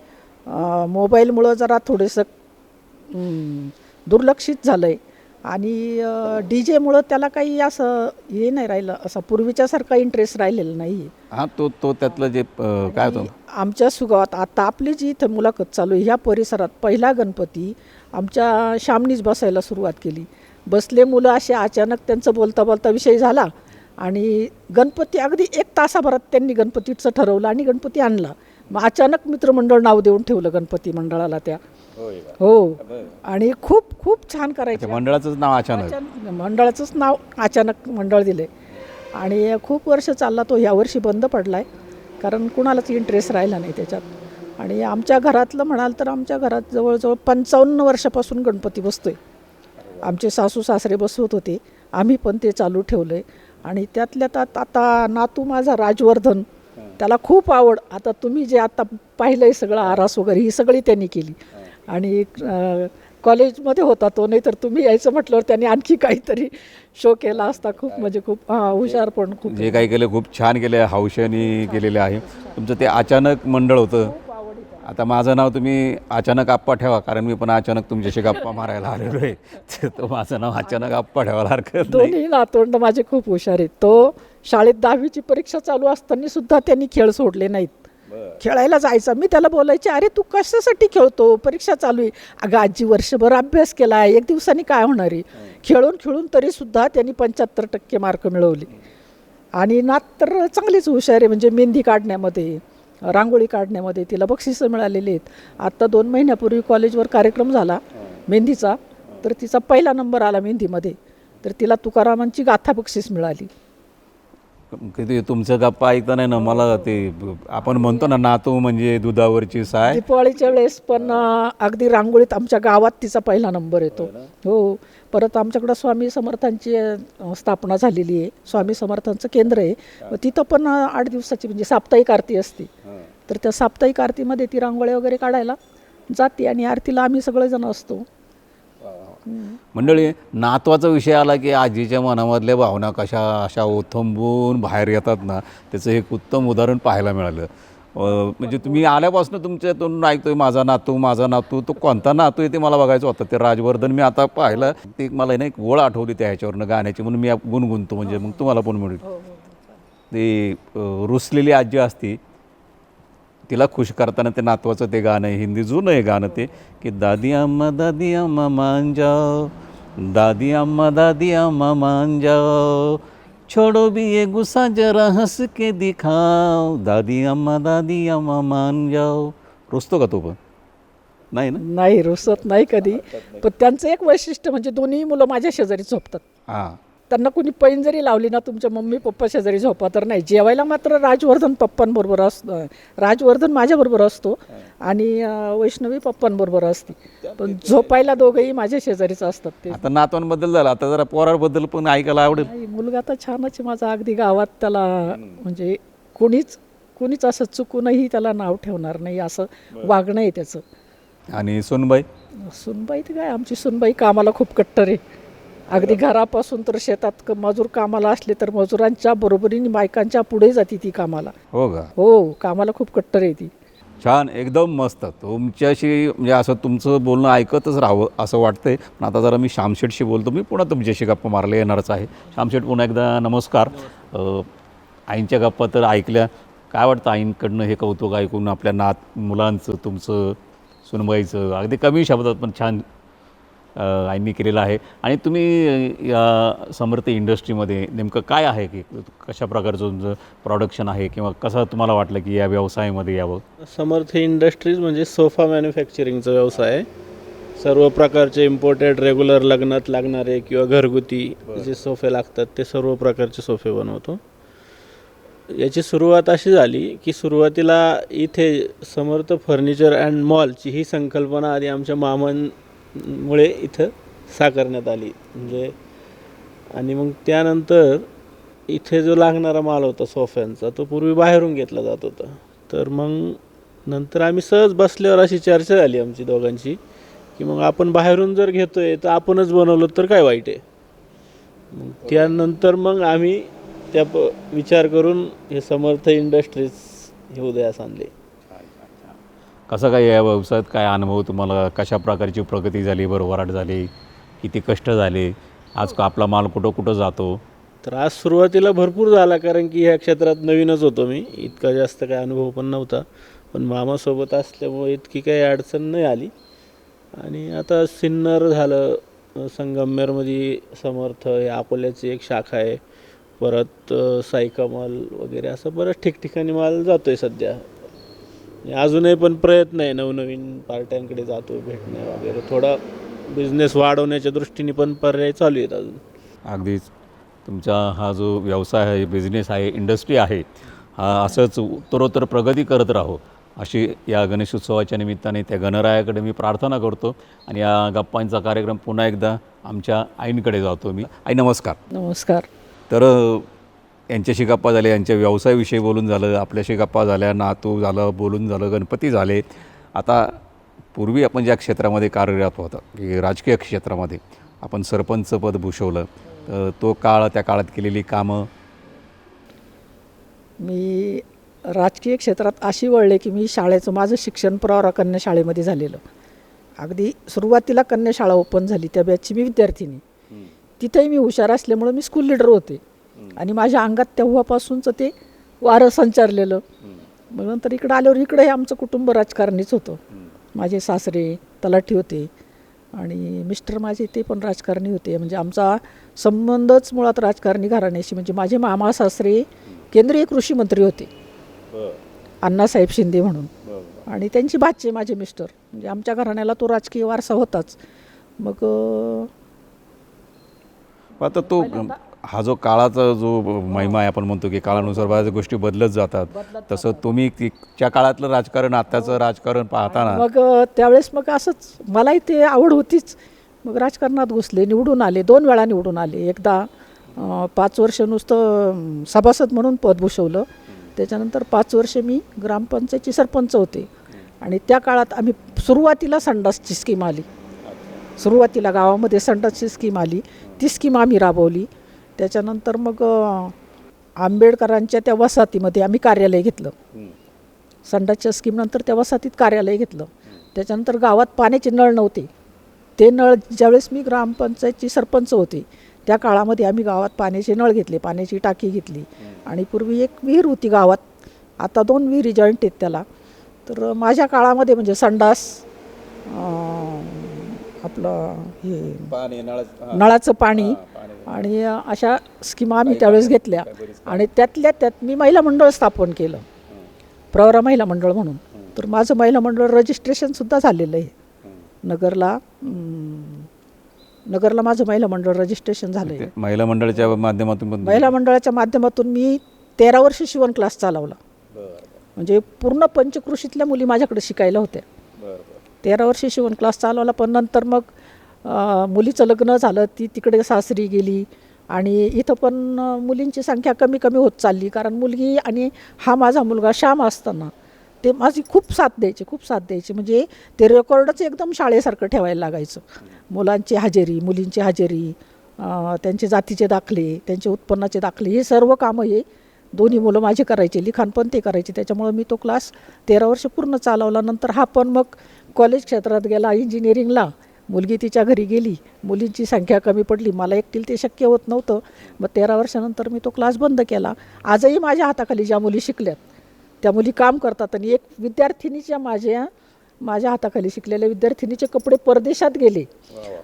मोबाईलमुळं जरा थोडंसं दुर्लक्षित झालं आहे आणि डी जेमुळं त्याला काही असं हे नाही राहिलं, असा पूर्वीच्यासारखा इंटरेस्ट राहिलेला नाही. हां, तो त्यातलं जे काय होतं आमच्या सुगावात आता आपली जी इथं मुलाखत चालू आहे, ह्या परिसरात पहिला गणपती आमच्या श्यामनीच बसायला सुरुवात केली. बसले मुलं असे, अचानक त्यांचं बोलता बोलता विषय झाला आणि गणपती अगदी 1 तासाभरात त्यांनी गणपतीचं ठरवलं आणि गणपती आणला. मग अचानक मित्रमंडळ नाव देऊन ठेवलं गणपती मंडळाला त्या. हो, आणि खूप खूप छान करायचं. मंडळाचंच नाव अचानक मंडळाचंच नाव अचानक मंडळ दिले आणि खूप वर्ष चालला तो. यावर्षी बंद पडला आहे कारण कुणालाच इंटरेस्ट राहिला नाही त्याच्यात. आणि आमच्या घरातलं म्हणाल तर आमच्या घरात जवळजवळ 55 वर्षापासून गणपती बसतोय. आमचे सासू सासरे बसवत होते, आम्ही पण ते चालू ठेवलं आहे. आणि त्यातल्या त्यात आता नातू माझा राजवर्धन, त्याला खूप आवड. आता तुम्ही जे आता पाहिलं आहे सगळं आरास वगैरे ही सगळी त्यांनी केली. आणि कॉलेजमध्ये होता तो, नाही तर तुम्ही यायचं म्हटल्यावर त्यांनी आणखी काहीतरी शो केला असता. खूप म्हणजे खूप हुशार, पण खूप जे काही केलं खूप छान केलं, हौशेने केलेलं आहे. तुमचं ते अचानक मंडळ होतं. आता माझं नाव तुम्ही अचानक आप्पा ठेवा, कारण मी पण अचानक तुमच्याशी गप्पा मारायला आलेलो आहे. तर माझं नाव अचानक आप्पा ठेवायला हरकत नाही. दोन्ही नातवंड माझे खूप हुशार आहेत. तो शाळेत 10वीची परीक्षा चालू असताना सुद्धा त्यांनी खेळ सोडले नाहीत. खेळायला जायचा, मी त्याला बोलायचे, अरे तू कशासाठी खेळतो, परीक्षा चालू आहे. अगं आजी वर्षभर अभ्यास केला आहे, 1 दिवसाने काय होणार आहे. खेळून खेळून तरीसुद्धा त्यांनी 75% मार्क मिळवले. आणि नात तर चांगलीच हुशार आहे, म्हणजे मेहंदी काढण्यामध्ये, रांगोळी काढण्यामध्ये तिला बक्षिसं मिळालेली आहेत. आत्ता 2 महिन्यापूर्वी कॉलेजवर कार्यक्रम झाला मेहंदीचा, तर तिचा पहिला नंबर आला मेहंदीमध्ये. तर तिला तुकारामांची गाथा बक्षीस मिळाली. किती तुमचं गप्पा ऐकता नाही ना मला, ते आपण म्हणतो ना नातू म्हणजे दुधावरची साय. दिवाळीच्या वेळेस पण अगदी रांगोळीत आमच्या गावात तिचा पहिला नंबर येतो. हो, परत आमच्याकडं स्वामी समर्थांची स्थापना झालेली आहे, स्वामी समर्थांचं केंद्र आहे. तिथं पण 8 दिवसाची म्हणजे साप्ताहिक आरती असते. तर त्या साप्ताहिक आरतीमध्ये ती रांगोळ्या वगैरे काढायला जाते आणि आरतीला आम्ही सगळेजण असतो. मंडळी, नातवाचा विषय आला की आजीच्या मनामधल्या भावना कशा अशा ओथंबून बाहेर येतात ना, त्याचं एक उत्तम उदाहरण पाहायला मिळालं. म्हणजे तुम्ही आल्यापासून तुमच्यातून ऐकतोय माझा नातू, तो कोणता नातू आहे ते मला बघायचं होतं. ते राजवर्धन मी आता पाहिलं, ते मला ना एक ओळ आठवली त्या ह्याच्यावरनं गाण्याची, म्हणून मी गुणगुणतो, म्हणजे मग तुम्हाला पण मिळेल. ते रुसलेली आजी असती, तिला खुश करताना ते नातवाचं ते गाणं आहे, हिंदी जुनं आहे गाणं ते, की दादी अम्मा मान जाओ, दादी अम्मा मान जाओ, छोड़ो भी ये गुस्सा जरा हंस के दिखाओ, दादी अम्मा मान जाओ. रुसतो का तो पण? नाही ना? नाही, रुसत नाही कधी. पण त्यांचं एक वैशिष्ट्य म्हणजे दोन्ही मुलं माझ्या शेजारी झोपतात. हां, त्यांना कोणी पैन जरी लावली ना, तुमच्या मम्मी पप्पा शेजारी झोपा, तर नाही. जेवायला मात्र राजवर्धन पप्पांबरोबर असतो, राजवर्धन माझ्याबरोबर असतो आणि वैष्णवी पप्पांबरोबर असते. पण झोपायला दोघंही माझ्या शेजारीच असतात. ते आता नातवांबद्दल झालं, आता जरा पोराबद्दल पण ऐकायला आवडेल. नाही, मुलगा तर छानच आहे माझा. अगदी गावात त्याला म्हणजे कोणीच असं चुकूनही त्याला नाव ठेवणार नाही, असं वागणं आहे त्याचं. आणि सुनबाई? सुनबाई तर काय, आमची सुनबाई कामाला खूप कट्टर आहे. अगदी घरापासून तर शेतात मजूर कामाला असले तर मजुरांच्या बरोबरीने बायकांच्या पुढे जाते ती कामाला. हो का? हो, कामाला खूप कट्टर आहे ती. छान, एकदम मस्त. तुमच्याशी म्हणजे असं तुमचं बोलणं ऐकतच राहावं असं वाटतंय. पण आता जरा मी श्यामशेठशी बोलतो. मी पुन्हा तुमच्याशी गप्पा मारले येणारच आहे. श्यामशेठ, पुन्हा एकदा नमस्कार. आईंच्या गप्पा तर ऐकल्या, काय वाटतं आईंकडनं हे कौतुक ऐकून, आपल्या मुलांचं, तुमचं, सुनबाईचं, अगदी कमी शब्दात पण छान आईंनी केलेला आहे. आणि तुम्ही या समर्थ इंडस्ट्रीमध्ये नेमकं काय आहे की कशा प्रकारचं तुमचं प्रोडक्शन आहे किंवा कसं तुम्हाला वाटलं की या व्यवसायामध्ये यावं? समर्थ इंडस्ट्रीज म्हणजे सोफा मॅन्युफॅक्चरिंगचा व्यवसाय आहे. सर्व प्रकारचे इम्पोर्टेड रेग्युलर लग्नात लागणारे किंवा घरगुती जे सोफे लागतात ते सर्व प्रकारचे सोफे बनवतो. याची सुरुवात अशी झाली की सुरुवातीला इथे समर्थ फर्निचर अँड मॉलची ही संकल्पना आधी आमच्या मामांमुळे इथं साकारण्यात आली. म्हणजे आणि मग त्यानंतर इथे जो लागणारा माल होता सोफ्यांचा तो पूर्वी बाहेरून घेतला जात होता. तर मग नंतर आम्ही सहज बसल्यावर अशी चर्चा झाली आमची दोघांची की मग आपण बाहेरून जर घेतोय तर आपणच बनवलं तर काय वाईट आहे. मग त्यानंतर मग आम्ही विचार करून हे समर्थ इंडस्ट्रीज हे उदयास आणले. कसं काय या व्यवसायात काय अनुभव तुम्हाला, कशा प्रकारची प्रगती झाली, भरभराट झाली, किती कष्ट झाले, आज आपला माल कुठं कुठं जातो? तर आज सुरुवातीला भरपूर झाला कारण की ह्या क्षेत्रात नवीनच होतो मी, इतका जास्त काही अनुभव पण नव्हता. पण मामासोबत असल्यामुळे इतकी काही अडचण नाही आली. आणि आता सिन्नर झालं, संगमनेरमध्ये समर्थ हे अकोल्याची एक शाखा आहे, परत साईकमल वगैरे असं बरंच ठिकठिकाणी माल जातो आहे सध्या. अजूनही पण प्रयत्न आहे, नवनवीन पार्ट्यांकडे जातो भेटणे वगैरे, थोडा बिझनेस वाढवण्याच्या दृष्टीने पण पर्याय चालू आहेत अजून. अगदीच तुमचा हा जो व्यवसाय आहे, बिझनेस आहे, इंडस्ट्री आहे, हा असंच उत्तरोत्तर प्रगती करत राहो अशी या गणेशोत्सवाच्या निमित्ताने त्या गणरायाकडे मी प्रार्थना करतो. आणि या गप्पांचा कार्यक्रम पुन्हा एकदा आमच्या आईंकडे जातो मी. आई नमस्कार. नमस्कार. तर यांच्याशी गप्पा झाल्या, यांच्या व्यवसायाविषयी बोलून झालं, आपल्याशी गप्पा झाल्या, नातू झालं, बोलून झालं, गणपती झाले. आता पूर्वी आपण ज्या क्षेत्रामध्ये कार्यरत होतं की राजकीय क्षेत्रामध्ये आपण सरपंचपद भूषवलं, तर तो काळ, त्या काळात केलेली कामं? मी राजकीय क्षेत्रात अशी वळले की मी शाळेचं माझं शिक्षण प्रवरा कन्या शाळेमध्ये झालेलं. अगदी सुरुवातीला कन्या शाळा ओपन झाली त्या बॅचची मी विद्यार्थिनी. तिथेही मी हुशार असल्यामुळं मी स्कूल लीडर होते आणि माझ्या अंगात तेव्हापासूनचं ते वारं संचारलेलं. मग नंतर इकडं आल्यावर इकडंही आमचं कुटुंब राजकारणीच होतं. माझे सासरे तलाठी होते आणि मिस्टर माझे ते पण राजकारणी होते. म्हणजे आमचा संबंधच मुळात राजकारणी घराण्याशी. म्हणजे माझे मामा सासरे केंद्रीय कृषी मंत्री होते, अण्णासाहेब शिंदे म्हणून, आणि त्यांची भाचे माझे मिस्टर. म्हणजे आमच्या घराण्याला तो राजकीय वारसा होताच. मग आता तो हा जो काळाचा जो महिमा आहे, आपण म्हणतो की काळानुसार बऱ्याच गोष्टी बदलत जातात, तसं तुम्ही त्या काळातलं राजकारण, आत्ताचं राजकारण पाहताना मग त्यावेळेस मग असंच मलाही ते आवड होतीच. मग राजकारणात घुसले, निवडून आले, 2 वेळा निवडून आले. एकदा 5 वर्ष नुसतं सभासद म्हणून पद भूषवलं. त्याच्यानंतर 5 वर्ष मी ग्रामपंचायतची सरपंच होते. आणि त्या काळात आम्ही सुरुवातीला संडासची स्कीम आली, सुरुवातीला गावामध्ये संडासची स्कीम आली, ती स्कीम आम्ही राबवली. त्याच्यानंतर मग आंबेडकरांच्या त्या वसाहतीमध्ये आम्ही कार्यालय घेतलं. संडासच्या स्कीमनंतर त्या वसाहतीत कार्यालय घेतलं. त्याच्यानंतर गावात पाण्याचे नळ नव्हते. ते नळ ज्यावेळेस मी ग्रामपंचायतची सरपंच होते त्या काळामध्ये आम्ही गावात पाण्याचे नळ घेतले, पाण्याची टाकी घेतली. आणि पूर्वी एक विहीर होती गावात, आता 2 विहिरी जॉईंट आहेत त्याला. तर माझ्या काळामध्ये म्हणजे संडास, आपलं हे नळाचं पाणी आणि अशा स्कीमा आम्ही त्यावेळेस घेतल्या. आणि त्यातल्या त्यात मी महिला मंडळ स्थापन केलं, प्रवरा महिला मंडळ म्हणून. तर माझं महिला मंडळ रजिस्ट्रेशनसुद्धा झालेलं आहे नगरला. नगरला माझं महिला मंडळ रजिस्ट्रेशन झालं आहे. महिला मंडळाच्या माध्यमातून महिला मंडळाच्या माध्यमातून मी 13 वर्ष शिवण क्लास चालवला. म्हणजे पूर्ण पंचकृषीतल्या मुली माझ्याकडे शिकायला होत्या. 13 वर्ष शिवण क्लास चालवला. पण नंतर मग मुलीचं लग्न झालं, ती तिकडे सासरी गेली. आणि इथं पण मुलींची संख्या कमी कमी होत चालली. कारण मुलगी आणि हा माझा मुलगा श्याम असताना ते माझी खूप साथ द्यायचे. म्हणजे ते रेकॉर्डच एकदम शाळेसारखं ठेवायला लागायचं. मुलांची हजेरी, मुलींची हजेरी, त्यांचे जातीचे दाखले, त्यांचे उत्पन्नाचे दाखले, हे सर्व कामं हे दोन्ही मुलं माझे करायचे. लिखाण पण ते करायचे. त्याच्यामुळे मी तो क्लास 13 वर्ष पूर्ण चालवला. नंतर हा पण मग कॉलेज क्षेत्रात गेला इंजिनिअरिंगला. मुलगी तिच्या घरी गेली, मुलींची संख्या कमी पडली, मला एकटीला ते शक्य होत नव्हतं. मग 13 वर्षानंतर मी तो क्लास बंद केला. आजही माझ्या हाताखाली ज्या मुली शिकल्यात त्या मुली काम करतात. आणि एक विद्यार्थिनीच्या माझ्या माझ्या हाताखाली शिकलेल्या विद्यार्थिनीचे कपडे परदेशात गेले,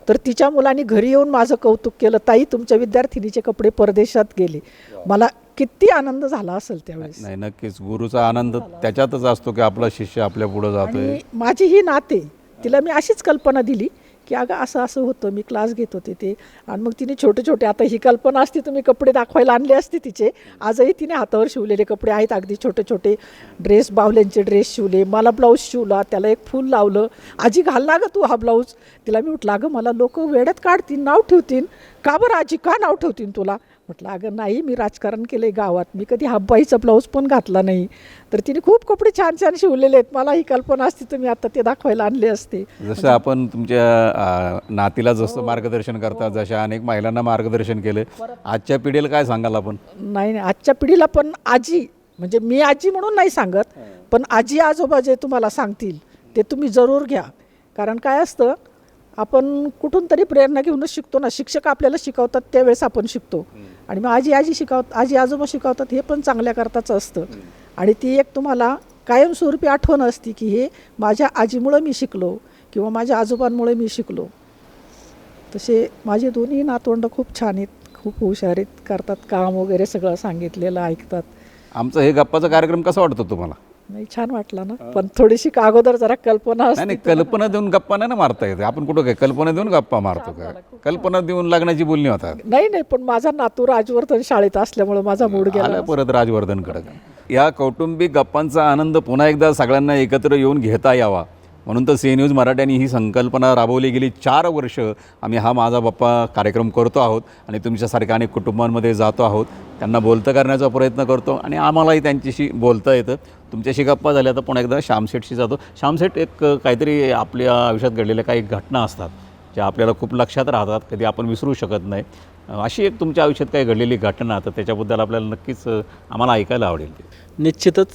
तर तिच्या मुलांनी घरी येऊन माझं कौतुक केलं, ताई तुमच्या विद्यार्थिनीचे कपडे परदेशात गेले. मला किती आनंद झाला असेल त्यावेळेस. नाही, नक्कीच गुरुचा आनंद त्याच्यातच असतो की आपला शिष्य आपल्या पुढे जातोय. आणि माझी ही नाते, तिला मी अशीच कल्पना दिली की अगं असं असं होतं, मी क्लास घेत होते ते. आणि मग तिने छोटे छोटे, आता ही कल्पना असती तर मी कपडे दाखवायला आणले असते तिचे. आजही तिने हातावर शिवलेले कपडे आहेत, अगदी छोटे छोटे ड्रेस, बाहुल्यांचे ड्रेस शिवले, मला ब्लाऊज शिवला, त्याला एक फूल लावलं. आजी घाल ना गं तू हा ब्लाऊज. तिला मी म्हटलं अगं मला लोक वेड्यात काढतील, नाव ठेवतील. का बरं आजी, का नाव ठेवतील तुला? म्हटलं अगं नाही, मी राजकारण केलं आहे गावात, मी कधी हाफबाईचा ब्लाऊज पण घातला नाही. तर तिने खूप कपडे छान छान शिवलेले आहेत. मला ही कल्पना असती तर मी आता ते दाखवायला आणले असते. जसं आपण तुमच्या नातीला जसं मार्गदर्शन करता, जशा अनेक महिलांना मार्गदर्शन केलं, आजच्या पिढीला काय सांगाल आपण? नाही नाही, आजच्या पिढीला पण आजी, म्हणजे मी आजी म्हणून नाही सांगत, पण आजी आजोबा जे तुम्हाला सांगतील ते तुम्ही जरूर घ्या. कारण काय असतं, आपण कुठून तरी प्रेरणा घेऊनच शिकतो ना. शिक्षक आपल्याला शिकवतात त्यावेळेस आपण शिकतो, आणि मग आजी आजोबा शिकवतात हे पण चांगल्या करताच असतं. आणि ती एक तुम्हाला कायमस्वरूपी आठवण असते की हे माझ्या आजीमुळं मी शिकलो किंवा माझ्या आजोबांमुळे मी शिकलो. तसे माझे दोन्ही नातवंड खूप छान आहेत, खूप हुशार आहेत, करतात काम वगैरे, सगळं सांगितलेलं ऐकतात. आमचं हे गप्पाचा कार्यक्रम कसा वाटतो तुम्हाला? नाही, छान वाटला ना, पण थोडीशी अगोदर जरा कल्पना नाही असते. नाही, कल्पना देऊन गप्पा नाही ना मारता येते. आपण कुठं काय कल्पना देऊन गप्पा मारतो का? कल्पना देऊन लग्नाची बोलणी होतात. नाही नाही, पण माझा नातू राजवर्धन शाळेत असल्यामुळे माझा मूड गेला. आला परत राजवर्धनकडे. या कौटुंबिक गप्पांचा आनंद पुन्हा एकदा सगळ्यांना एकत्र येऊन घेता यावा म्हणून तर सी न्यूज मराठ्यांनी ही संकल्पना राबवली. गेली 4 वर्ष आम्ही हा माझा बाप्पा कार्यक्रम करतो आहोत आणि तुमच्यासारख्या अनेक कुटुंबांमध्ये जातो आहोत, त्यांना बोलतं करण्याचा प्रयत्न करतो आणि आम्हालाही त्यांच्याशी बोलता येतं. तुमच्याशी गप्पा झाल्या तर पुन्हा एकदा श्यामशेठशी जातो. श्यामशेठ, एक काहीतरी आपल्या आयुष्यात घडलेल्या काही घटना असतात ज्या आपल्याला खूप लक्षात राहतात, कधी आपण विसरू शकत नाही. अशी एक तुमच्या आयुष्यात काही घडलेली घटना, तर त्याच्याबद्दल आपल्याला नक्कीच आम्हाला ऐकायला आवडेल. निश्चितच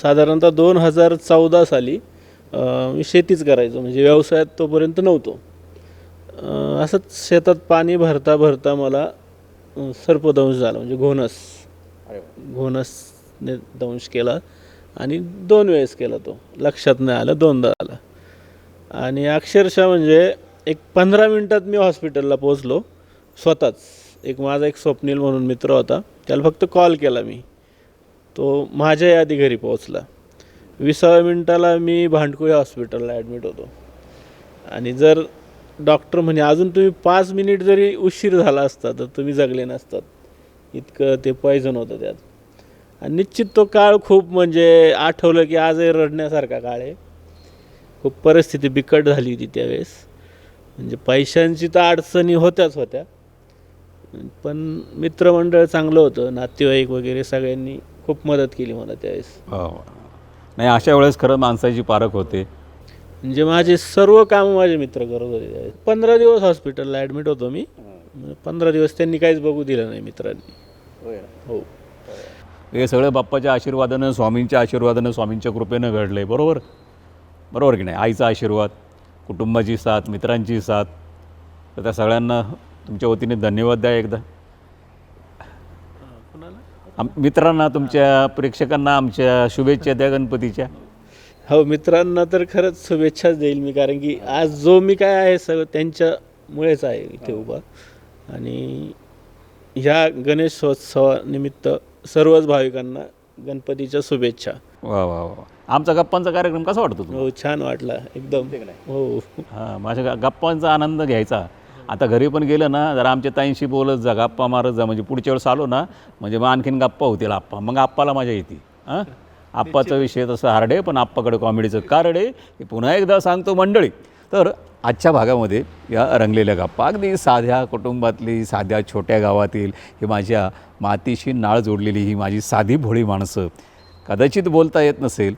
साधारणतः 2014 साली मी शेतीच करायचो, म्हणजे व्यवसायात तोपर्यंत नव्हतो. असंच शेतात पाणी भरता भरता मला सर्पदंश झाला, म्हणजे घोणसने दंश केला आणि 2 वेळेस केला. तो लक्षात नाही आलं, 2दा आला. आणि अक्षरशः म्हणजे एक 15 मिनटात मी हॉस्पिटलला पोचलो स्वतःच. माझा एक स्वप्नील म्हणून मित्र होता, त्याला फक्त कॉल केला मी, तो माझ्या आधी घरी पोहोचला. 20व्या मिनटाला मी भांडकुळे हॉस्पिटलला ॲडमिट होतो. आणि जर डॉक्टर म्हणे अजून तुम्ही 5 मिनिट जरी उशीर झाला असता तर तुम्ही जगले नसतात, इतकं ते पॉयझन होतं त्यात. आणि निश्चित तो काळ खूप, म्हणजे आठवलं की आजही रडण्यासारखा काळ आहे. खूप परिस्थिती बिकट झाली होती त्यावेळेस. म्हणजे पैशांची तर अडचणी होत्याच होत्या, पण मित्रमंडळ चांगलं होतं, नातेवाईक वगैरे सगळ्यांनी खूप मदत केली मला त्यावेळेस. नाही, अशा वेळेस खरं माणसाची पारख होते. म्हणजे माझे सर्व कामं माझे मित्र करत होते त्यावेळेस. 15 दिवस हॉस्पिटलला ॲडमिट होतो मी. 15 दिवस त्यांनी काहीच बघू दिलं नाही मित्रांनी. हो, हे सगळं बाप्पाच्या आशीर्वादानं, स्वामींच्या आशीर्वादानं, स्वामींच्या कृपेनं घडलं आहे. बरोबर बरोबर की नाही? आईचा आशीर्वाद, कुटुंबाची साथ, मित्रांची साथ. तर त्या सगळ्यांना तुमच्या वतीने धन्यवाद द्या एकदा. मित्रांना, तुमच्या प्रेक्षकांना आमच्या शुभेच्छा द्या गणपतीच्या. हो, मित्रांना तर खरंच शुभेच्छाच देईल मी, कारण की आज जो मी काय आहे सगळं त्यांच्यामुळेच आहे इथे उभा. आणि ह्या गणेशोत्सवानिमित्त सर्वच भाविकांना गणपतीच्या शुभेच्छा. वा वा वा. आमचा गप्पांचा कार्यक्रम कसा वाटतो तुम्हाला? हो, छान वाटला एकदम. हो, हां, माझ्या गप्पांचा आनंद घ्यायचा. आता घरी पण गेलं ना, जरा आमच्या ताईंशी बोलत जा, गप्पा मारत जा, म्हणजे पुढच्या वेळेस आलो ना, म्हणजे मग आणखीन गप्पा होतील आप्पा, मग आप्पाला मजा येते. हां, आप्पाचा विषय तसं हार्डे, पण आप्पाकडे कॉमेडीचं कार्ड आहे. हे पुन्हा एकदा सांगतो मंडळी. तर आजच्या भागामध्ये या रंगलेल्या गप्पा, अगदी साध्या कुटुंबातली, साध्या छोट्या गावातील, ही माझ्या मातीशी नाळ जोडलेली ही माझी साधी भोळी माणसं, कदाचित बोलता येत नसेल,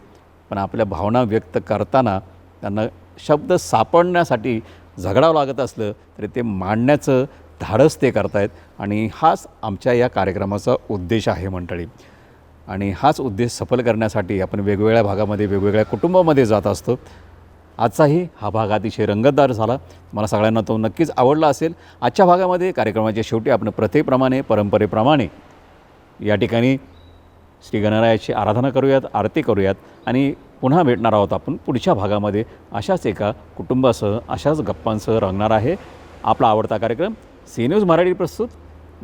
पण आपल्या भावना व्यक्त करताना त्यांना शब्द सापडण्यासाठी झगडावं लागत असलं तरी ते मांडण्याचं धाडस ते करतायत. आणि हाच आमच्या या कार्यक्रमाचा उद्देश आहे मंडळी. आणि हाच उद्देश सफल करण्यासाठी आपण वेगवेगळ्या भागामध्ये, वेगवेगळ्या कुटुंबामध्ये जात असतो. आजचाही हा भाग अतिशय रंगतदार झाला. मला सगळ्यांना तो नक्कीच आवडला असेल. आजच्या भागामध्ये कार्यक्रमाच्या शेवटी आपण प्रथेप्रमाणे, परंपरेप्रमाणे या ठिकाणी श्री गणरायाची आराधना करूयात, आरती करूयात आणि पुन्हा भेटणार आहोत आपण पुढच्या भागामध्ये अशाच एका कुटुंबासह अशाच गप्पांसह रंगणार आहे आपला आवडता कार्यक्रम सी न्यूज मराठी प्रस्तुत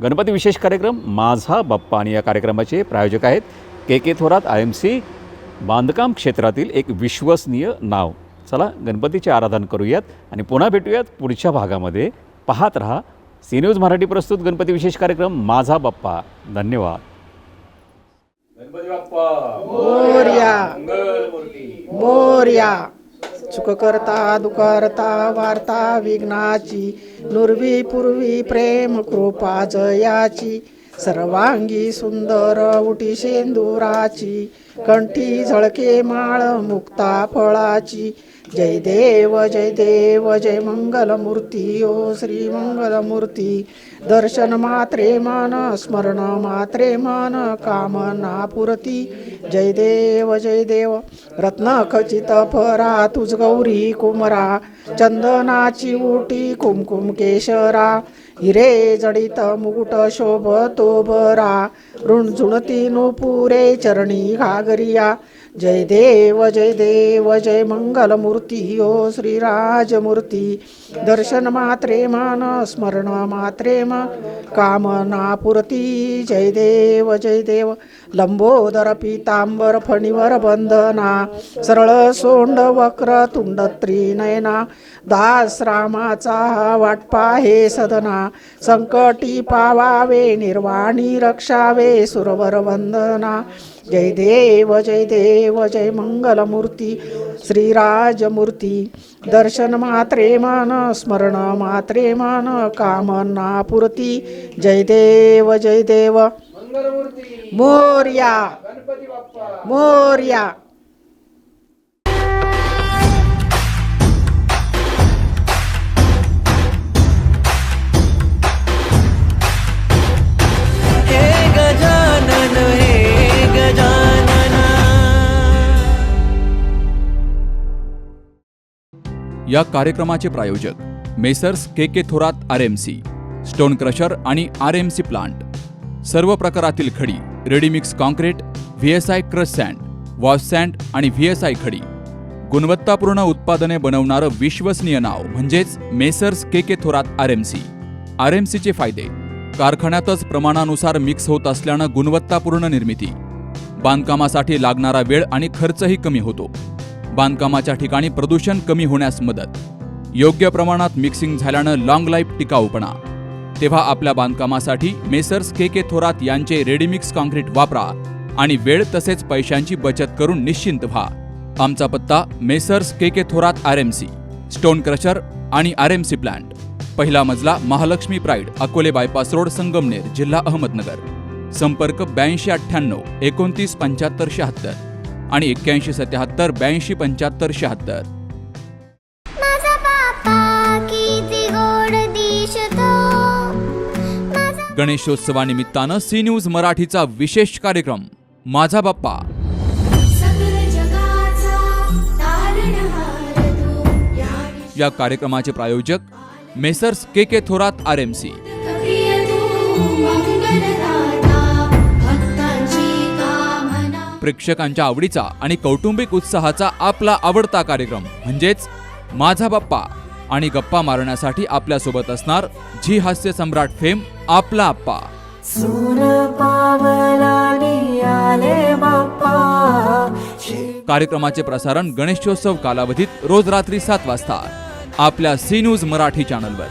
गणपती विशेष कार्यक्रम माझा बाप्पा. आणि या कार्यक्रमाचे प्रायोजक आहेत के थोरात RMC, बांधकाम क्षेत्रातील एक विश्वसनीय नाव. चला गणपतीचे आराधन करूयात आणि पुन्हा भेटूयात पुढच्या भागामध्ये. पाहत रहा सी न्यूज मराठी प्रस्तुत गणपती विशेष कार्यक्रम माझा बाप्पा. धन्यवाद. गणपती बाप्पा मोरया मोरया. सुख करता दुखरता वार्ता विघ्नाची, नुरवी पूर्वी प्रेम कृपा जयाची, सर्वांगी सुंदर उटी शेंदुराची, कंठी झळके माळ मुक्ता फळाची. जय देव जय देव जय मंगलमूर्ती ओ श्री मंगलमूर्ती. दर्शन मात्रे मन स्मरण मात्रे मन कामना पुरती. जय देव जय देव. रत्न खचित फरा तुझ गौरी कुमरा, चंदनाची उटी कुमकुम केशरा, हिरे जडित मुकुट शोभतो बरा, रुणझुणती नुपुरे चरणी घागरिया. जय देव जय मंगलमूर्ती ओ श्रीराजमूर्ती. दर्शन मात्रे मन स्मरण मात्रे मन कामना पुरती. जय देव. लंबोदर पीतांबर फणीवर बंधना, सरळ सोंड वक्र तुंड त्रिनयना, दास रामाचा वाटपा हे सदना, संकटी पावावे निर्वाणी रक्षावे सुरवर वंदना. जय देव जय मंगलमूर्ती श्रीराजमूर्ती. दर्शन मात्रे मन स्मरण मात्रे मन कामना पुरती. जय देव मोरया मोरया. या कार्यक्रमाचे प्रायोजक Messrs K Thorat RMC, stone crusher आणि RMC प्लांट. सर्व प्रकारातील खडी, readymix concrete, VSI crush sand, wash sand आणि VSI खडी. गुणवत्तापूर्ण उत्पादने बनवणारं विश्वसनीय नाव म्हणजेच मेसर्स के थोरात RMC. RMCचे फायदे: कारखान्यातच प्रमाणानुसार मिक्स होत असल्यानं गुणवत्तापूर्ण निर्मिती, बांधकामासाठी लागणारा वेळ आणि खर्चही कमी होतो, बांधकामाच्या ठिकाणी प्रदूषण कमी होण्यास मदत, योग्य प्रमाणात मिक्सिंग झाल्यानं लॉंग लाईफ टिकाऊपणा. तेव्हा आपल्या बांधकामासाठी मेसर्स के थोरात यांचे रेडीमिक्स कॉन्क्रीट वापरा आणि वेळ तसेच पैशांची बचत करून निश्चिंत व्हा. आमचा पत्ता messrs K Thorat RMC, stone crusher आणि RMC प्लांट, पहिला मजला, Mahalakshmi pride, Akole bypass road, Sangamner, जिल्हा अहमदनगर. संपर्क 8298 29 75 76 आणि 8177 82 75 76. गणेशोत्सवानिमित्तानं सी न्यूज मराठीचा विशेष कार्यक्रम माझा बाप्पा. या कार्यक्रमाचे प्रायोजक मेसर्स के थोरात RMC. प्रेक्षकांच्या आवडीचा आणि कौटुंबिक उत्साहाचा आपला आवडता कार्यक्रम म्हणजेच माझा बाप्पा. आणि गप्पा मारण्यासाठी आपल्यासोबत असणार झी हास्य सम्राट फेम आपला आप्पा. कार्यक्रमाचे प्रसारण गणेशोत्सव कालावधीत रोज रात्री 7 वाजता आपल्या सी न्यूज मराठी चॅनलवर.